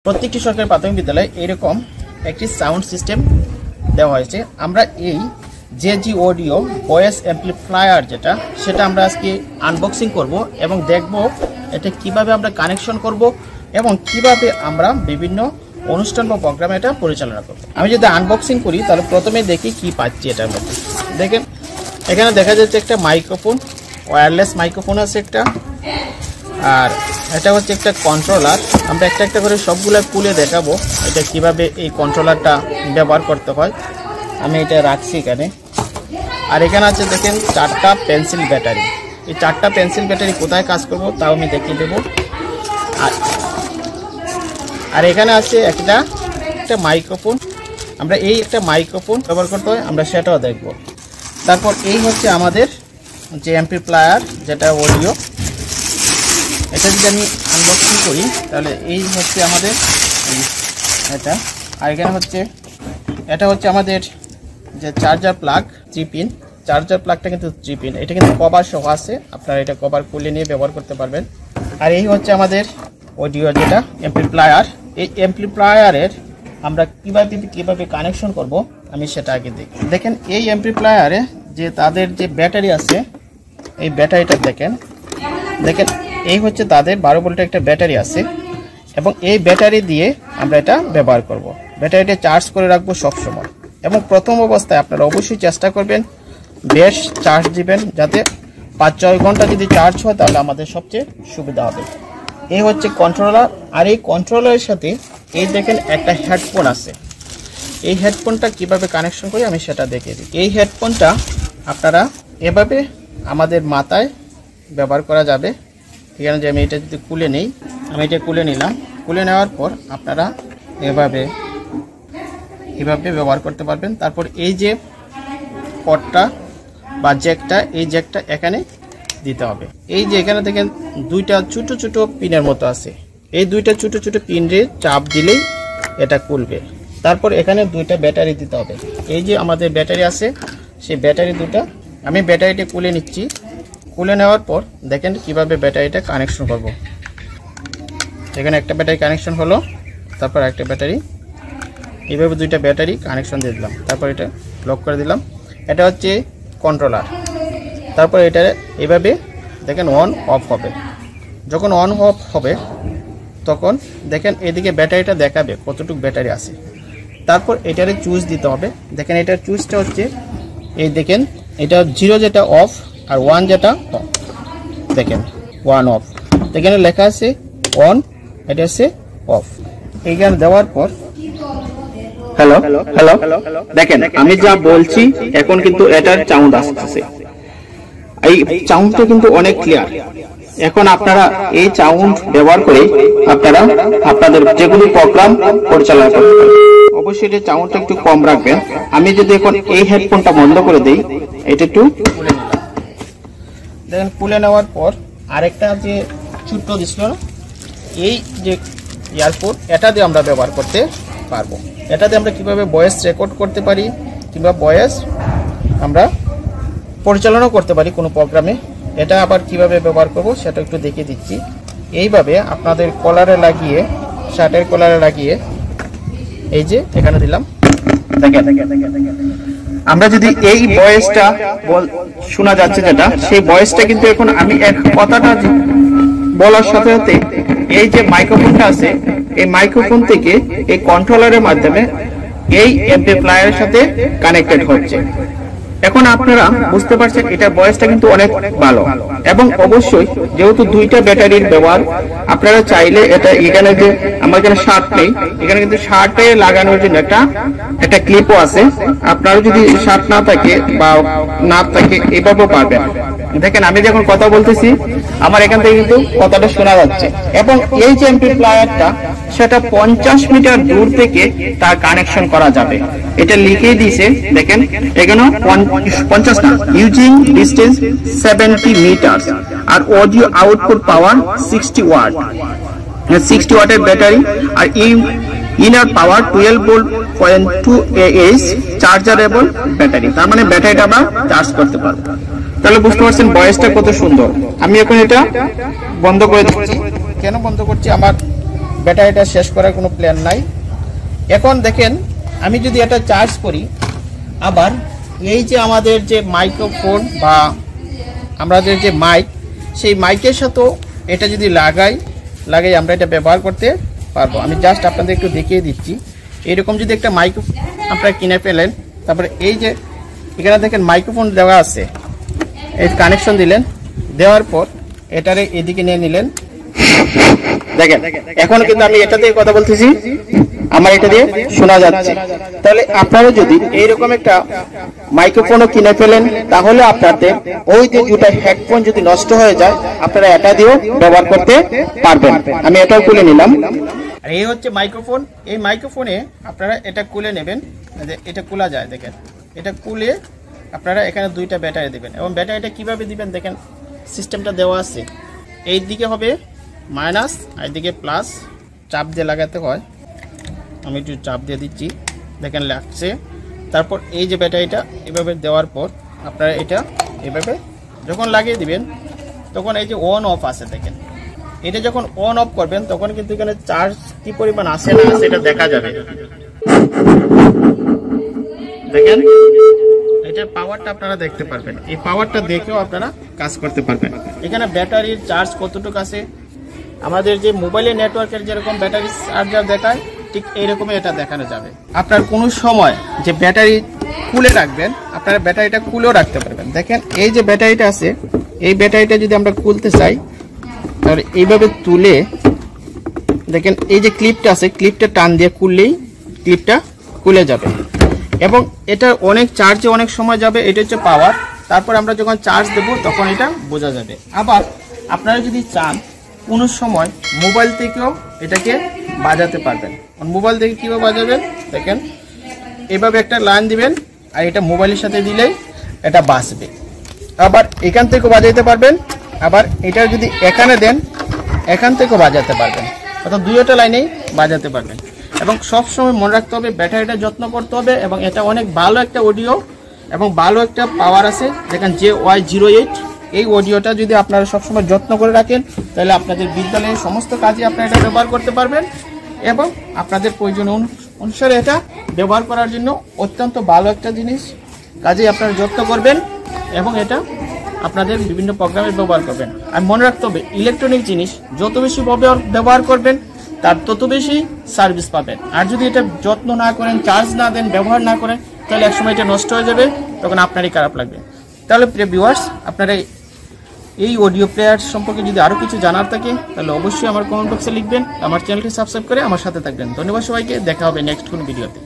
প্রত্যেকটি সরকারি প্রাথমিক বিদ্যালয়ে এরকম একটি সাউন্ড সিস্টেম দেওয়া হয়েছে। আমরা এই জেজি অডিও ভয়েস অ্যাম্পলিফায়ার সেটা আমরা আজকে আনবক্সিং করব এবং দেখব এটা কিভাবে আমরা কানেকশন করব এবং কিভাবে আমরা বিভিন্ন অনুষ্ঠান বা প্রোগ্রামে এটা পরিচালনা করব। আমি যদি আনবক্সিং করি তাহলে প্রথমে দেখি কি পাচ্ছি এটার মধ্যে। দেখেন এখানে দেখা যাচ্ছে একটা মাইক্রোফোন, ওয়্যারলেস মাইক্রোফোন আছে একটা, আর এটা হচ্ছে একটা কন্ট্রোলার। আমরা একটা একটা করে সবগুলো খুলে দেখাবো এটা কিভাবে এই কন্ট্রোলারটা ব্যবহার করতে হয়। আমি এটা রাখছি এখানে। আর এখানে আছে দেখেন 4টা পেন্সিল ব্যাটারি। এই 4টা পেন্সিল ব্যাটারি কোথায় কাজ করব তাও আমি দেখিয়ে দেবো। আর এখানে আছে একটা মাইক্রোফোন। আমরা এই একটা মাইক্রোফোন ব্যবহার করতে হয়, আমরা সেটাও দেখব। তারপর এই হচ্ছে আমাদের যে অ্যাম্পলিফায়ার যেটা অডিও, এটা যদি আমি আনবক্সিং করি তাহলে এই হচ্ছে আমাদের এটা। আর এখানে হচ্ছে এটা হচ্ছে আমাদের যে চার্জার প্লাগ 3 পিন। চার্জার প্লাগটা কিন্তু 3 পিন, এটা কিন্তু কভার সহ আছে, আপনারা এটা কভার খুলে নিয়ে ব্যবহার করতে পারবেন। আর এই হচ্ছে আমাদের অডিও যেটা অ্যাম্পলিফায়ার। এই অ্যাম্পলিফায়ারের আমরা কিভাবে কানেকশন করব আমি সেটা আগে দেখি। দেখেন এই অ্যাম্পলিফায়ারে যে তাদের যে ব্যাটারি আছে, এই ব্যাটারিটা দেখেন এই হচ্ছে তাদের 12 ভোল্টের একটা ব্যাটারি আছে এবং এই ব্যাটারি দিয়ে আমরা এটা ব্যবহার করব। ব্যাটারিটা চার্জ করে রাখবো সবসময় এবং প্রথম অবস্থায় আপনারা অবশ্যই চেষ্টা করবেন বেশ চার্জ দিবেন, যাতে 5-6 ঘন্টা যদি চার্জ হয় তাহলে আমাদের সবচেয়ে সুবিধা হবে। এই হচ্ছে কন্ট্রোলার। আর এই কন্ট্রোলারের সাথে এই দেখেন একটা হেডফোন আছে। এই হেডফোনটা কিভাবে কানেকশন করি আমি সেটা দেখিয়ে দিই। এই হেডফোনটা আপনারা এভাবে আমাদের মাথায় ব্যবহার করা যাবে। এখানে যে আমি এটা যদি খুলে নেই, আমি এটা খুলে নিলাম। খুলে নেওয়ার পর আপনারা এভাবে ব্যবহার করতে পারবেন। তারপর এই যে পটটা বা জ্যাকটা, এই জ্যাকটা এখানে দিতে হবে। এই যে এখানে দেখেন 2টা ছোট ছোট পিনের মতো আছে, এই 2টা ছোট ছোট পিনের চাপ দিলেই এটা খুলবে। তারপর এখানে 2টা ব্যাটারি দিতে হবে। এই যে আমাদের ব্যাটারি আছে, সেই ব্যাটারি 2টা, আমি ব্যাটারিটা খুলে নিচ্ছি। খুলে নেওয়ার পর দেখেন কিভাবে ব্যাটারিটা কানেকশন করব। এখানে একটা ব্যাটারি কানেকশন হলো, তারপর একটা ব্যাটারি, এইভাবে 2টা ব্যাটারি কানেকশন দিয়ে দিলাম। তারপর এটা লক করে দিলাম। এটা হচ্ছে কন্ট্রোলার। তারপর এটা এইভাবে দেখেন অন অফ হবে। যখন অন অফ হবে তখন দেখেন এদিকে ব্যাটারিটা দেখাবে কতটুকু ব্যাটারি আছে। তারপর এটারে চুজ দিতে হবে। দেখেন এটার চুজটা হচ্ছে এই দেখেন, এটা 0 যেটা অফ আর 1 যেটা অফ। দেখেন 1 অফ, এখানে লেখা আছে অন, এটা আছে অফ। এইখানে দেওয়ার পর হ্যালো হ্যালো দেখেন আমি যা বলছি এখন কিন্তু এটার সাউন্ড আসছে। এই সাউন্ডটা কিন্তু অনেক ক্লিয়ার। এখন আপনারা এই সাউন্ড ব্যবহার করে আপনারা আপনাদের যেগুলো প্রোগ্রাম পরিচালনা করতে পারেন। অবশ্যই এটা সাউন্ডটা একটু কম রাখবেন। আমি যদি এখন এই হেডফোনটা বন্ধ করে দেই, এটা একটু খুলে নিলাম। দেখেন খুলে নেওয়ার পর আরেকটা যে ছোট্ট দিছিল না, এই যে ইয়ারফোন, এটা দিয়ে আমরা ব্যবহার করতে পারবো। এটা দিয়ে আমরা কিভাবে ভয়েস রেকর্ড করতে পারি কিংবা ভয়েস আমরা পরিচালনা করতে পারি কোনো প্রোগ্রামে। এটা আবার কিভাবে ব্যবহার করব সেটা একটু দেখিয়ে দিচ্ছি। এইভাবে আপনাদের কলারে লাগিয়ে, শার্টের কলারে লাগিয়ে এই যে এখানে দিলাম। দেখেন আমরা যদি এই ভয়েসটা শোনা যাচ্ছে যেটা, সেই ভয়েসটা কিন্তু এখন আমি এক কথাটা বলার সাথে সাথে এই যে মাইক্রোফোনটা আছে, এই মাইক্রোফোন থেকে এই কন্ট্রোলারের মাধ্যমে এই অ্যাম্পলিফায়ারের সাথে কানেক্টেড হচ্ছে। এখন আপনারা বুঝতে পারছেন এটা ভয়েসটা কিন্তু অনেক ভালো। এবং অবশ্যই যেহেতু 2টা ব্যাটারির ব্যবহার, আপনারা চাইলে এটা এখানে যে আমার এখানে শার্ট নেই, এখানে কিন্তু শার্টে লাগানোর জন্য একটা ক্লিপও আছে। আপনারা যদি শার্ট না থাকে বা না থাকে এভাবেও পারবেন। দেখেন আমি যখন কথা বলতেছি আমার এখান থেকে কিন্তু কথাটা শোনা যাচ্ছে। এবং এই যে অ্যাম্পলিফায়ারটা সেটা 50 মিটার দূর থেকে তার কানেকশন করা যাবে। এটা লিখে দিয়েছে দেখেন এখানে 50 না, ইউজিং ডিস্টেন্স 70 মিটার। আর অডিও আউটপুট পাওয়ার 60 ওয়াট, 60 ওয়াটের ব্যাটারি। আর ইনার পাওয়ার 12.2 Ah চার্জারেবল ব্যাটারি। তার মানে ব্যাটারিটা আমরা চার্জ করতে পারবো। তাহলে বুঝতে পারছেন ভয়েসটা কত সুন্দর। আমি এখন এটা বন্ধ করে দিচ্ছি। কেন বন্ধ করছি, আমার ব্যাটারিটা শেষ করার কোনো প্ল্যান নাই। এখন দেখেন আমি যদি এটা চার্জ করি, আবার এই যে আমাদের যে মাইক্রোফোন বা আমাদের যে মাইক, সেই মাইকের সাথেও এটা যদি লাগাই আমরা এটা ব্যবহার করতে পারবো। আমি জাস্ট আপনাদের একটু দেখিয়ে দিচ্ছি। এরকম যদি একটা মাইক্রোফোন আপনারা কিনে ফেলেন, তারপরে এই যে এখানে দেখেন মাইক্রোফোন দেওয়া আছে, এই কানেকশন দিলেন, দেওয়ার পর এটারে এদিকে নিয়ে নিলেন, দেখেন এখন কিন্তু আমি এটা দিয়ে কথা বলতেছি, আমার এটা দিয়ে শোনা যাচ্ছে। তাহলে আপনারা যদি এইরকম একটা মাইক্রোফোনও কিনে ফেলেন, তাহলে আপনাদের ওই যে দুটো হেডফোন যদি নষ্ট হয়ে যায়, আপনারা এটা দিয়েও ব্যবহার করতে পারবেন। আমি এটাও খুলে নিলাম। আর এই হচ্ছে মাইক্রোফোন। এই মাইক্রোফোনে আপনারা এটা খুলে নেবেন, এটা খোলা যায়, দেখেন এটা খুলে আপনারা এখানে দুইটা ব্যাটারি দিবেন। এবং ব্যাটারিটা কিভাবে দিবেন দেখেন, সিস্টেমটা দেওয়া আছে। এই দিকে হবে মাইনাস, আর এইদিকে প্লাস, চাপ দিয়ে লাগাতে হয়। আমি একটু চাপ দিয়ে দিচ্ছি, দেখেন লাগছে। তারপর এই যে ব্যাটারিটা এভাবে দেওয়ার পর আপনারা এটা এভাবে যখন লাগিয়ে দিবেন, তখন এই যে অন অফ আছে, দেখেন এটা যখন অন অফ করবেন তখন কিন্তু এখানে চার্জ কি পরিমাণ আসে না আসে এটা দেখা যাবে। দেখেন এটার পাওয়ারটা আপনারা দেখতে পারবেন, এই পাওয়ারটা দেখেও আপনারা কাজ করতে পারবেন। এখানে ব্যাটারির চার্জ কতটুকু আছে, আমাদের যে মোবাইলের নেটওয়ার্কের যেরকম ব্যাটারি চার্জার দেখায়, ঠিক এইরকমই এটা দেখানো যাবে। আপনার কোনো সময় যে ব্যাটারি খুলে রাখবেন, আপনারা ব্যাটারিটা খুলেও রাখতে পারবেন। দেখেন এই যে ব্যাটারিটা আছে, এই ব্যাটারিটা যদি আমরা খুলতে চাই, তাহলে এইভাবে তুলে দেখেন এই যে ক্লিপটা আছে, ক্লিপটা টান দিয়ে খুললেই ক্লিপটা খুলে যাবে। এবং এটা অনেক চার্জে অনেক সময় যাবে, এটা হচ্ছে পাওয়ার। তারপর আমরা যখন চার্জ দেব তখন এটা বোঝা যাবে। আবার আপনারা যদি চান কোনো সময় মোবাইল থেকেও এটাকে বাজাতে পারবেন। মোবাইল থেকে কীভাবে বাজাবেন দেখেন, এভাবে একটা লাইন দিবেন আর এটা মোবাইলের সাথে দিলেই এটা বাজবে। আবার এখান থেকেও বাজাতে পারবেন, আবার এটা যদি এখানে দেন এখান থেকেও বাজাতে পারবেন, অর্থাৎ দুইটা লাইনেই বাজাতে পারবেন। এবং সবসময় মনে রাখতে হবে ব্যাটারিটা যত্ন করতে হবে। এবং এটা অনেক ভালো একটা অডিও এবং ভালো একটা পাওয়ার আছে, দেখেন JY08। এই অডিওটা যদি আপনারা সবসময় যত্ন করে রাখেন, তাহলে আপনাদের বিদ্যালয়ের সমস্ত কাজে আপনারা এটা ব্যবহার করতে পারবেন। এবং আপনাদের প্রয়োজন অনুসারে এটা ব্যবহার করার জন্য অত্যন্ত ভালো একটা জিনিস, কাজে আপনারা যত্ন করবেন এবং এটা আপনাদের বিভিন্ন প্রোগ্রামে ব্যবহার করবেন। আর মনে রাখতে হবে ইলেকট্রনিক জিনিস যত বেশি ব্যবহার করবেন, তার তত বেশি সার্ভিস পাবেন। আর যদি এটা যত্ন না করেন, চার্জ না দেন, ব্যবহার না করেন, তাহলে একসময় এটা নষ্ট হয়ে যাবে, তখন আপনারই খারাপ লাগবে। তাহলে প্রিয় ভিউয়ার্স, আপনারা এই অডিও প্লেয়ার সম্পর্কে যদি আরও কিছু জানার থাকে, তাহলে অবশ্যই আমার কমেন্ট বক্সে লিখবেন। আমার চ্যানেলটি সাবস্ক্রাইব করে আমার সাথে থাকবেন। ধন্যবাদ সবাইকে, দেখা হবে নেক্সট কোন ভিডিওতে।